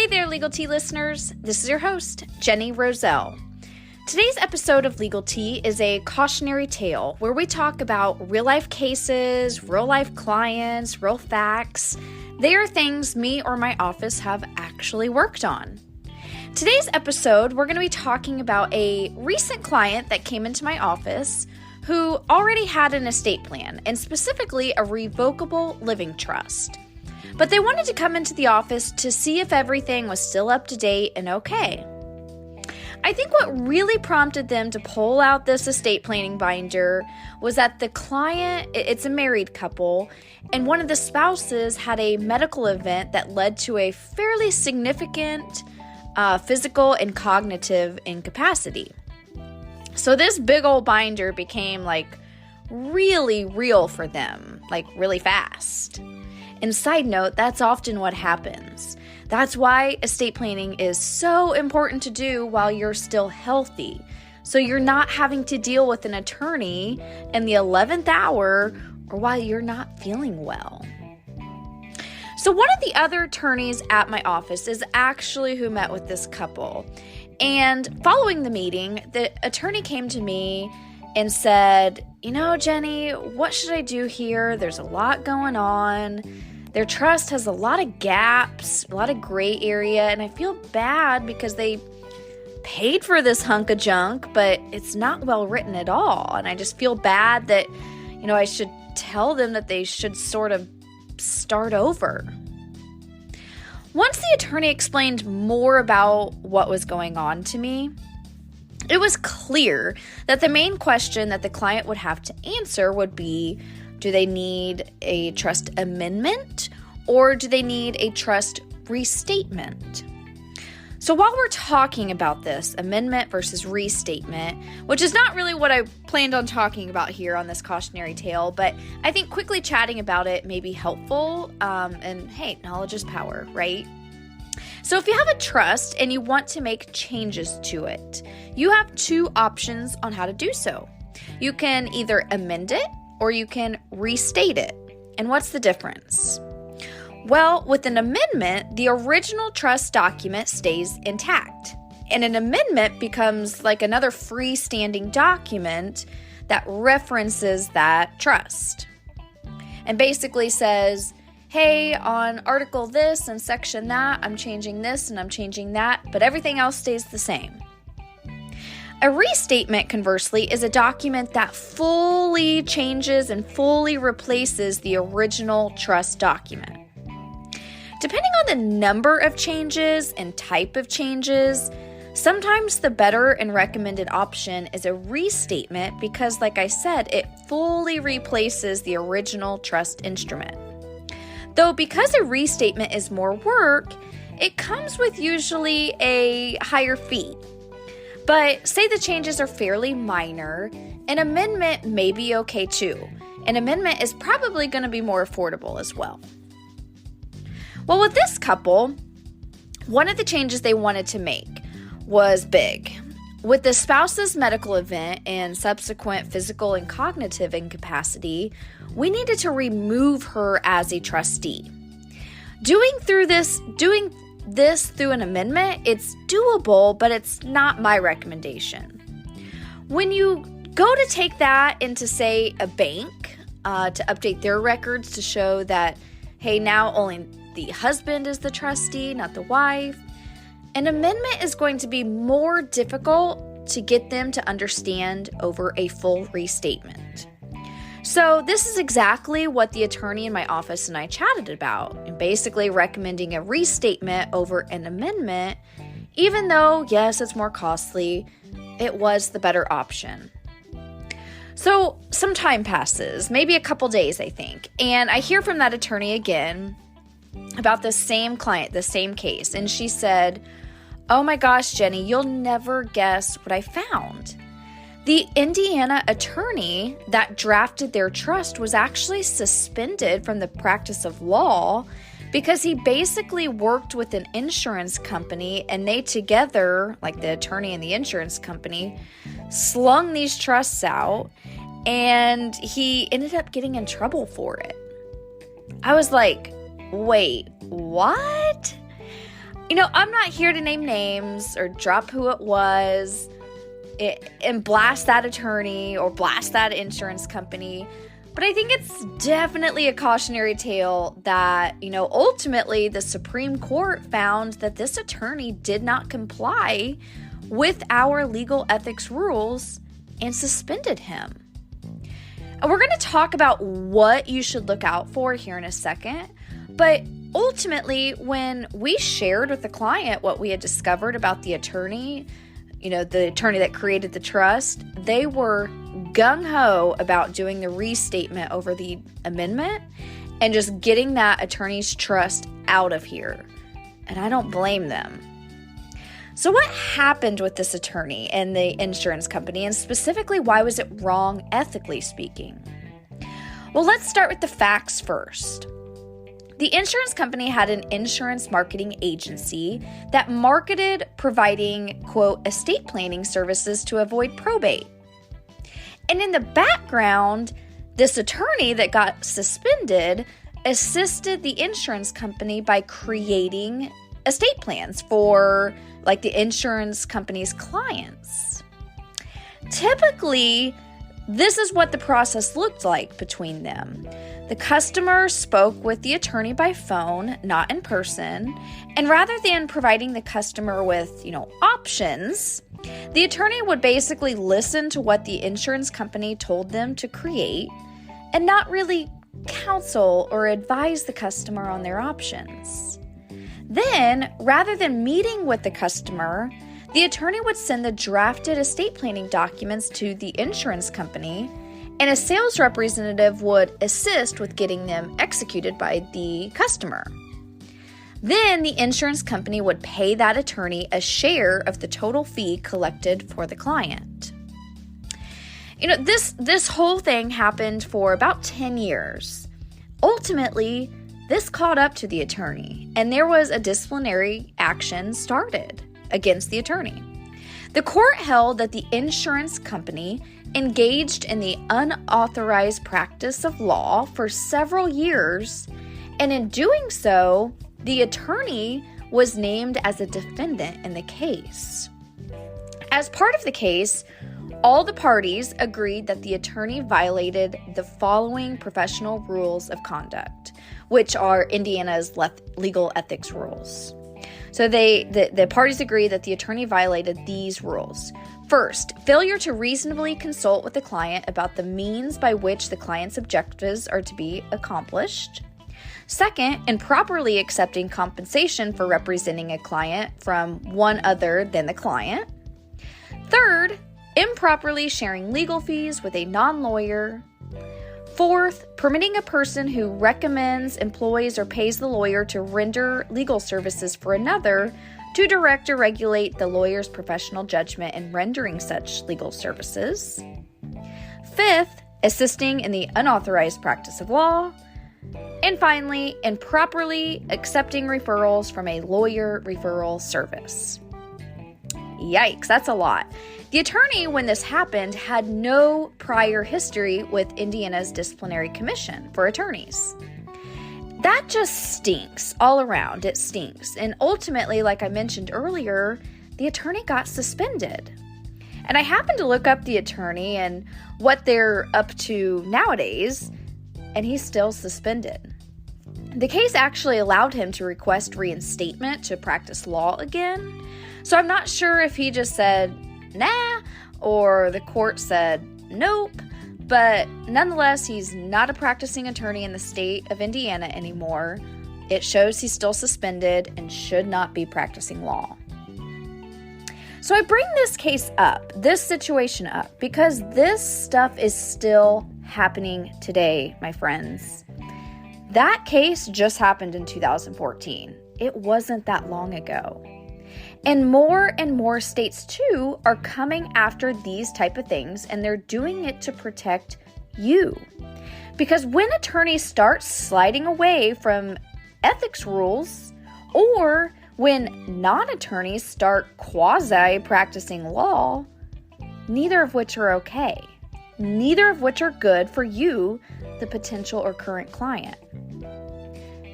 Hey there, Legal Tea listeners. This is your host, Jenny Roselle. Today's episode of Legal Tea is a cautionary tale where we talk about real-life cases, real-life clients, real facts. They are things me or my office have actually worked on. Today's episode, we're going to be talking about a recent client that came into my office who already had an estate plan, and specifically a revocable living trust. But they wanted to come into the office to see if everything was still up to date and okay. I think what really prompted them to pull out this estate planning binder was that the client, it's a married couple, and one of the spouses had a medical event that led to a fairly significant physical and cognitive incapacity. So this big old binder became really real for them, really fast. And side note, that's often what happens. That's why estate planning is so important to do while you're still healthy. So you're not having to deal with an attorney in the 11th hour or while you're not feeling well. So one of the other attorneys at my office is actually who met with this couple. And following the meeting, the attorney came to me and said, Jenny, what should I do here? There's a lot going on. Their trust has a lot of gaps, a lot of gray area, and I feel bad because they paid for this hunk of junk, but it's not well written at all. And I just feel bad that, I should tell them that they should sort of start over. Once the attorney explained more about what was going on to me, it was clear that the main question that the client would have to answer would be, do they need a trust amendment or do they need a trust restatement? So while we're talking about this amendment versus restatement, which is not really what I planned on talking about here on this cautionary tale, but I think quickly chatting about it may be helpful. And hey, knowledge is power, right? So if you have a trust and you want to make changes to it, you have two options on how to do so. You can either amend it or you can restate it. And what's the difference? Well, with an amendment, the original trust document stays intact. And an amendment becomes like another freestanding document that references that trust. And basically says, hey, on article this and section that, I'm changing this and I'm changing that, but everything else stays the same. A restatement, conversely, is a document that fully changes and fully replaces the original trust document. Depending on the number of changes and type of changes, sometimes the better and recommended option is a restatement because, like I said, it fully replaces the original trust instrument. Though because a restatement is more work, it comes with usually a higher fee. But say the changes are fairly minor, an amendment may be okay too. An amendment is probably going to be more affordable as well. Well, with this couple, one of the changes they wanted to make was big. With the spouse's medical event and subsequent physical and cognitive incapacity, we needed to remove her as a trustee. Doing this through an amendment, it's doable, but it's not my recommendation. When you go to take that into, say, a bank to update their records to show that, hey, now only the husband is the trustee, not the wife, an amendment is going to be more difficult to get them to understand over a full restatement. So this is exactly what the attorney in my office and I chatted about, and basically recommending a restatement over an amendment, even though, yes, it's more costly, it was the better option. So some time passes, maybe a couple days, I think, and I hear from that attorney again about the same client, the same case, and she said, oh my gosh, Jenny, you'll never guess what I found. The Indiana attorney that drafted their trust was actually suspended from the practice of law because he basically worked with an insurance company and they together, like the attorney and the insurance company, slung these trusts out and he ended up getting in trouble for it. I was like, wait, what? I'm not here to name names or drop who it was and blast that attorney or blast that insurance company. But I think it's definitely a cautionary tale that, ultimately the Supreme Court found that this attorney did not comply with our legal ethics rules and suspended him. And we're going to talk about what you should look out for here in a second. But ultimately, when we shared with the client what we had discovered about the attorney, the attorney that created the trust, they were gung-ho about doing the restatement over the amendment and just getting that attorney's trust out of here. And I don't blame them. So what happened with this attorney and the insurance company, and specifically, why was it wrong ethically speaking? Well, let's start with the facts first. The insurance company had an insurance marketing agency that marketed providing, quote, estate planning services to avoid probate. And in the background, this attorney that got suspended assisted the insurance company by creating estate plans for, the insurance company's clients. Typically, this is what the process looked like between them. The customer spoke with the attorney by phone, not in person, and rather than providing the customer with, options, the attorney would basically listen to what the insurance company told them to create and not really counsel or advise the customer on their options. Then, rather than meeting with the customer, the attorney would send the drafted estate planning documents to the insurance company, and a sales representative would assist with getting them executed by the customer. Then the insurance company would pay that attorney a share of the total fee collected for the client. This whole thing happened for about 10 years. Ultimately, this caught up to the attorney, and there was a disciplinary action started against the attorney. The court held that the insurance company engaged in the unauthorized practice of law for several years, and in doing so, the attorney was named as a defendant in the case. As part of the case, all the parties agreed that the attorney violated the following professional rules of conduct, which are Indiana's legal ethics rules. So the parties agree that the attorney violated these rules. First, failure to reasonably consult with the client about the means by which the client's objectives are to be accomplished. Second, improperly accepting compensation for representing a client from one other than the client. Third, improperly sharing legal fees with a non-lawyer. Fourth, permitting a person who recommends, employs, or pays the lawyer to render legal services for another to direct or regulate the lawyer's professional judgment in rendering such legal services. Fifth, assisting in the unauthorized practice of law. And finally, improperly accepting referrals from a lawyer referral service. Yikes, that's a lot. The attorney, when this happened, had no prior history with Indiana's disciplinary commission for attorneys. That just stinks all around. It stinks. And ultimately, like I mentioned earlier, the attorney got suspended. And I happened to look up the attorney and what they're up to nowadays, and he's still suspended. The case actually allowed him to request reinstatement to practice law again. So I'm not sure if he just said, nah, or the court said, nope. But nonetheless, he's not a practicing attorney in the state of Indiana anymore. It shows he's still suspended and should not be practicing law. So I bring this case up, this situation up, because this stuff is still happening today, my friends. That case just happened in 2014. It wasn't that long ago. And more states, too, are coming after these type of things, and they're doing it to protect you. Because when attorneys start sliding away from ethics rules, or when non-attorneys start quasi-practicing law, neither of which are okay. Neither of which are good for you, the potential or current client.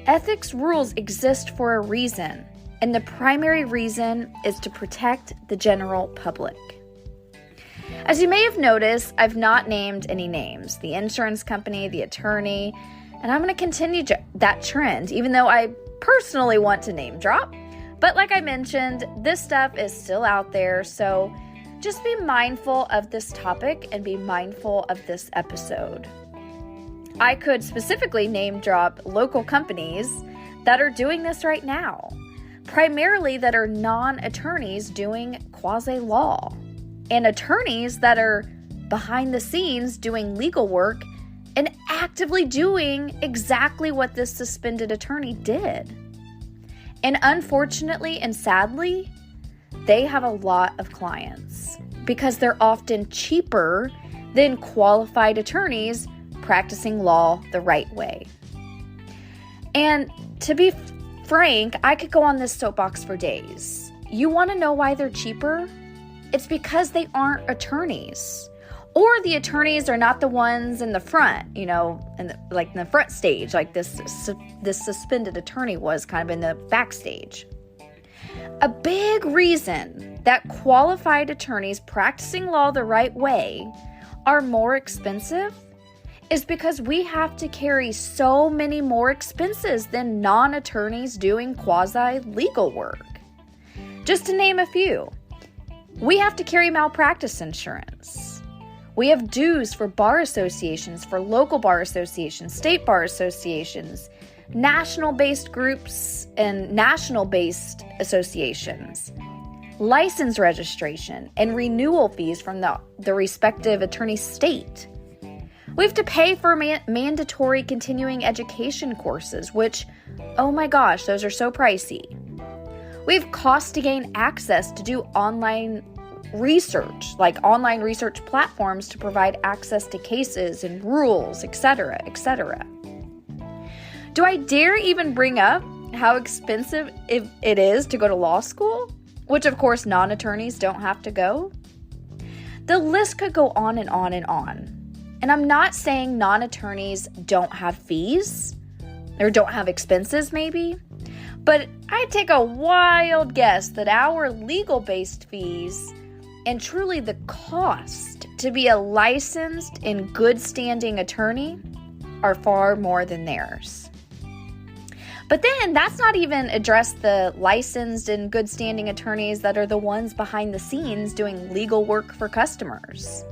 Ethics rules exist for a reason, And the primary reason is to protect the general public. As you may have noticed, I've not named any names, the insurance company, the attorney, and I'm going to continue that trend, even though I personally want to name drop. But like I mentioned, this stuff is still out there, so just be mindful of this topic and be mindful of this episode. I could specifically name drop local companies that are doing this right now, primarily that are non-attorneys doing quasi-law, and attorneys that are behind the scenes doing legal work and actively doing exactly what this suspended attorney did. And unfortunately and sadly, they have a lot of clients because they're often cheaper than qualified attorneys practicing law the right way. And to be frank, I could go on this soapbox for days. You want to know why they're cheaper? It's because they aren't attorneys. Or the attorneys are not the ones in the front, in the front stage, like this suspended attorney was kind of in the backstage. A big reason that qualified attorneys practicing law the right way are more expensive is because we have to carry so many more expenses than non-attorneys doing quasi-legal work. Just to name a few, we have to carry malpractice insurance. We have dues for bar associations, for local bar associations, state bar associations, national-based groups and national-based associations, license registration, and renewal fees from the respective attorney's state. We have to pay for mandatory continuing education courses, which, oh my gosh, those are so pricey. We have costs to gain access to do online research, like online research platforms to provide access to cases and rules, etc., etc. Do I dare even bring up how expensive it is to go to law school, which of course non-attorneys don't have to go? The list could go on and on and on. And I'm not saying non-attorneys don't have fees or don't have expenses maybe, but I'd take a wild guess that our legal-based fees and truly the cost to be a licensed and good-standing attorney are far more than theirs. But then that's not even address the licensed and good-standing attorneys that are the ones behind the scenes doing legal work for customers.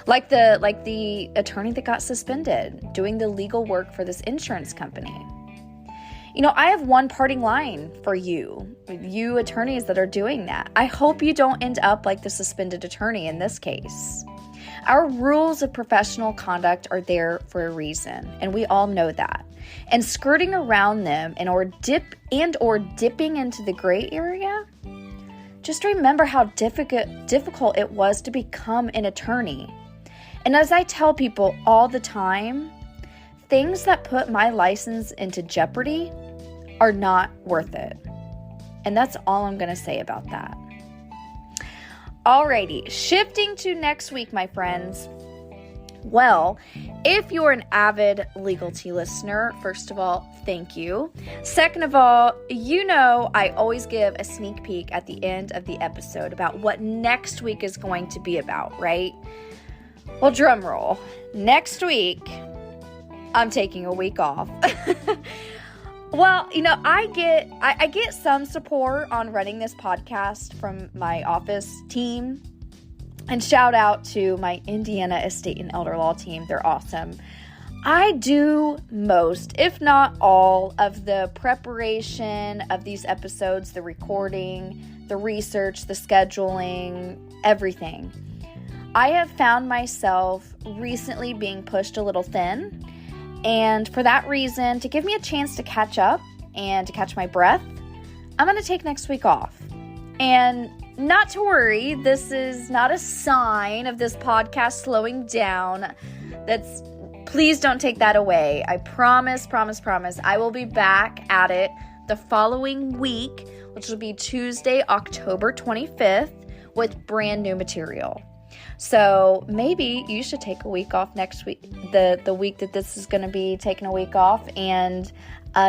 Like the attorney that got suspended, doing the legal work for this insurance company. I have one parting line for you attorneys that are doing that. I hope you don't end up like the suspended attorney in this case. Our rules of professional conduct are there for a reason, and we all know that. And skirting around them or dipping into the gray area, just remember how difficult it was to become an attorney. And as I tell people all the time, things that put my license into jeopardy are not worth it. And that's all I'm going to say about that. Alrighty, shifting to next week, my friends. Well, if you're an avid Legal Tea listener, first of all, thank you. Second of all, I always give a sneak peek at the end of the episode about what next week is going to be about, right? Well, drum roll. Next week, I'm taking a week off. Well, I get some support on running this podcast from my office team. And shout out to my Indiana Estate and Elder Law team. They're awesome. I do most, if not all, of the preparation of these episodes, the recording, the research, the scheduling, everything. I have found myself recently being pushed a little thin. And for that reason, to give me a chance to catch up and to catch my breath, I'm going to take next week off. And not to worry, this is not a sign of this podcast slowing down. Please don't take that away. I promise, I will be back at it the following week, which will be Tuesday, October 25th, with brand new material. So maybe you should take a week off next week, the week that this is going to be taking a week off, and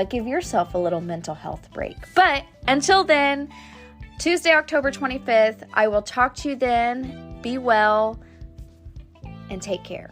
give yourself a little mental health break. But until then, Tuesday, October 25th, I will talk to you then. Be well and take care.